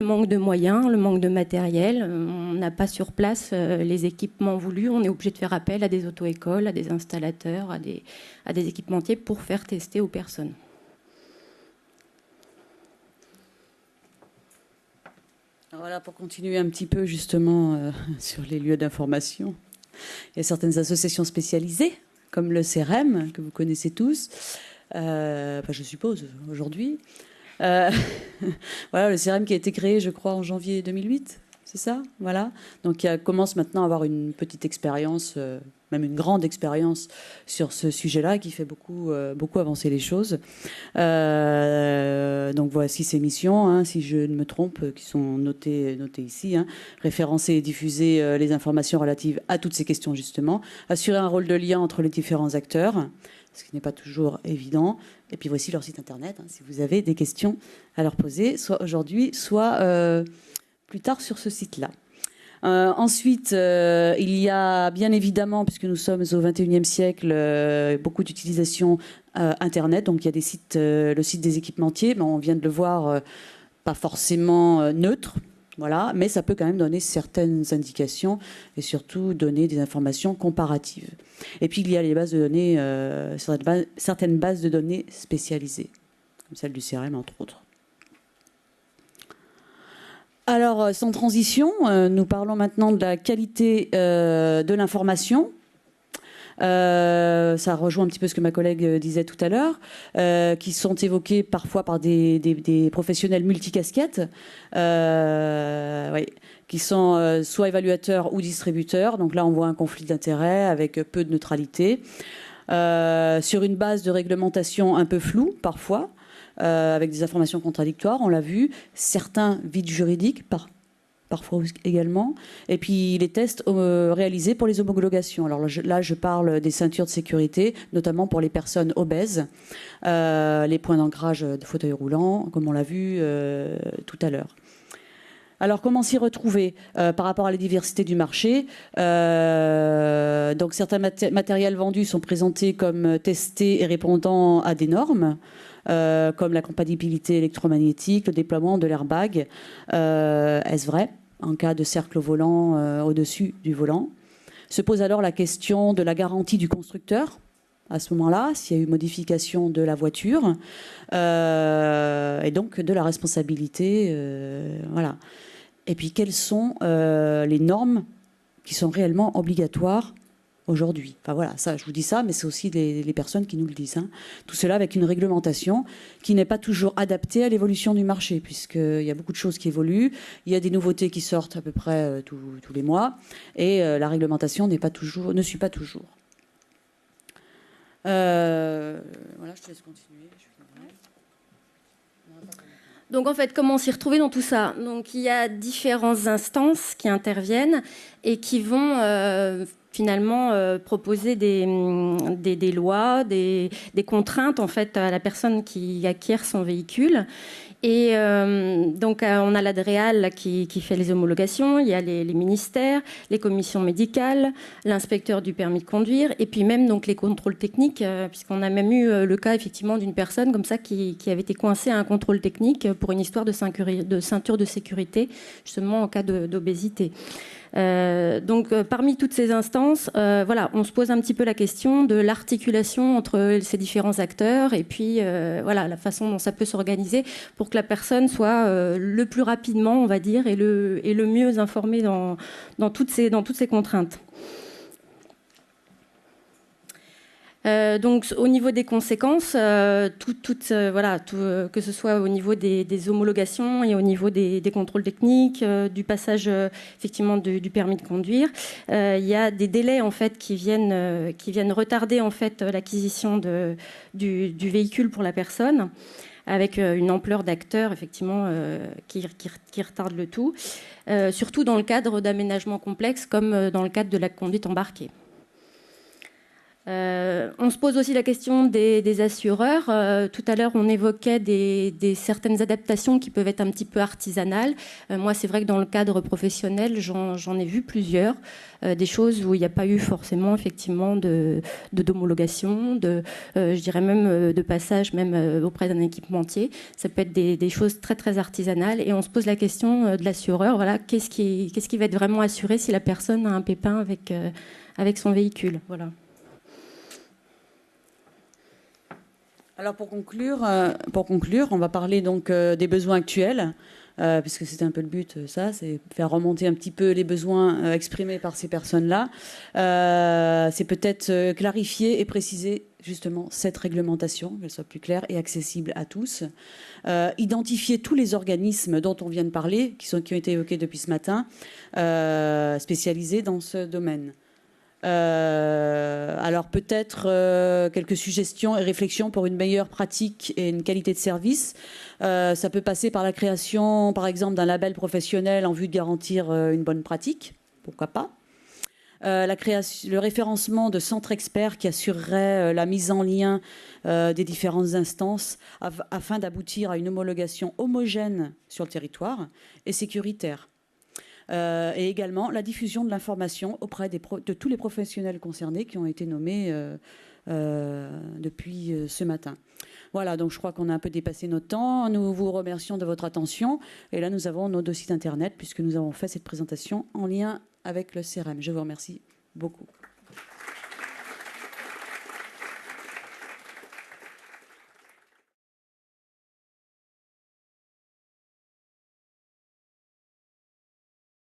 Le manque de moyens, le manque de matériel, on n'a pas sur place les équipements voulus, on est obligé de faire appel à des auto-écoles, à des installateurs, à des équipementiers pour faire tester aux personnes. Voilà, pour continuer un petit peu justement sur les lieux d'information, il y a certaines associations spécialisées, comme le CEREM, que vous connaissez tous, je suppose, aujourd'hui. Voilà, le CEREM qui a été créé, je crois, en janvier 2008, c'est ça? Voilà. Donc, il commence maintenant à avoir une petite expérience, même une grande expérience sur ce sujet-là, qui fait beaucoup avancer les choses. Donc, voici ces missions, hein, si je ne me trompe, qui sont notées ici. Hein. Référencer et diffuser les informations relatives à toutes ces questions, justement. Assurer un rôle de lien entre les différents acteurs, ce qui n'est pas toujours évident. Et puis voici leur site internet, hein, si vous avez des questions à leur poser, soit aujourd'hui, soit plus tard sur ce site-là. Ensuite, il y a bien évidemment, puisque nous sommes au XXIe siècle, beaucoup d'utilisation Internet. Donc il y a des sites, le site des équipementiers, mais on vient de le voir, pas forcément neutre. Voilà, mais ça peut quand même donner certaines indications et surtout donner des informations comparatives. Et puis il y a les bases de données, certaines bases de données spécialisées, comme celle du CRM entre autres. Alors, sans transition, nous parlons maintenant de la qualité de l'information. Ça rejoint un petit peu ce que ma collègue disait tout à l'heure, qui sont évoqués parfois par des professionnels multicasquettes, oui, qui sont soit évaluateurs ou distributeurs. Donc là, on voit un conflit d'intérêts avec peu de neutralité, sur une base de réglementation un peu floue parfois, avec des informations contradictoires, on l'a vu, certains vides juridiques parfois également, et puis les tests réalisés pour les homologations. Alors là, je parle des ceintures de sécurité, notamment pour les personnes obèses, les points d'ancrage de fauteuils roulants, comme on l'a vu tout à l'heure. Alors, comment s'y retrouver par rapport à la diversité du marché? Donc, certains matériels vendus sont présentés comme testés et répondant à des normes, comme la compatibilité électromagnétique, le déploiement de l'airbag. Est-ce vrai en cas de cercle volant au-dessus du volant? Se pose alors la question de la garantie du constructeur. À ce moment-là, s'il y a eu modification de la voiture, et donc de la responsabilité, voilà. Et puis, quelles sont les normes qui sont réellement obligatoires aujourd'hui? Enfin voilà, ça, je vous dis ça, mais c'est aussi les personnes qui nous le disent. Hein. Tout cela avec une réglementation qui n'est pas toujours adaptée à l'évolution du marché, puisqu'il y a beaucoup de choses qui évoluent, il y a des nouveautés qui sortent à peu près tous les mois, et la réglementation ne suit pas toujours. Voilà, je te laisse continuer. Donc en fait, comment s'y retrouver dans tout ça? Donc il y a différentes instances qui interviennent et qui vont finalement proposer des lois, des contraintes en fait à la personne qui acquiert son véhicule. Et donc, on a l'ADREAL qui fait les homologations, il y a les ministères, les commissions médicales, l'inspecteur du permis de conduire, et puis même donc, les contrôles techniques, puisqu'on a même eu le cas effectivement d'une personne comme ça qui avait été coincée à un contrôle technique pour une histoire de ceinture de sécurité, justement en cas d'obésité. Donc, parmi toutes ces instances, voilà, on se pose un petit peu la question de l'articulation entre ces différents acteurs et puis voilà, la façon dont ça peut s'organiser pour que la personne soit le plus rapidement, on va dire, et le mieux informée dans toutes ces contraintes. Donc, au niveau des conséquences, que ce soit au niveau des homologations et au niveau des contrôles techniques, du passage effectivement du permis de conduire, il y a des délais en fait qui viennent retarder en fait l'acquisition du véhicule pour la personne, avec une ampleur d'acteurs effectivement qui retarde le tout, surtout dans le cadre d'aménagements complexes comme dans le cadre de la conduite embarquée. On se pose aussi la question des assureurs. Tout à l'heure, on évoquait certaines adaptations qui peuvent être un petit peu artisanales. Moi, c'est vrai que dans le cadre professionnel, j'en ai vu plusieurs. Des choses où il n'y a pas eu forcément, effectivement, d'homologation, je dirais même de passage, même auprès d'un équipementier. Ça peut être des choses très, très artisanales. Et on se pose la question de l'assureur. Voilà, qu'est-ce qui va être vraiment assuré si la personne a un pépin avec son véhicule. Voilà. Alors pour conclure, on va parler donc des besoins actuels, puisque c'était un peu le but, c'est faire remonter un petit peu les besoins exprimés par ces personnes-là. C'est peut-être clarifier et préciser justement cette réglementation, qu'elle soit plus claire et accessible à tous. Identifier tous les organismes dont on vient de parler, qui ont été évoqués depuis ce matin, spécialisés dans ce domaine. Alors peut-être quelques suggestions et réflexions pour une meilleure pratique et une qualité de service. Ça peut passer par la création, par exemple, d'un label professionnel en vue de garantir une bonne pratique. Pourquoi pas ? Le référencement de centres experts qui assureraient la mise en lien des différentes instances afin d'aboutir à une homologation homogène sur le territoire et sécuritaire. Et également la diffusion de l'information auprès de tous les professionnels concernés qui ont été nommés depuis ce matin. Voilà, donc je crois qu'on a un peu dépassé notre temps. Nous vous remercions de votre attention. Et là, nous avons nos deux sites internet puisque nous avons fait cette présentation en lien avec le CRM. Je vous remercie beaucoup.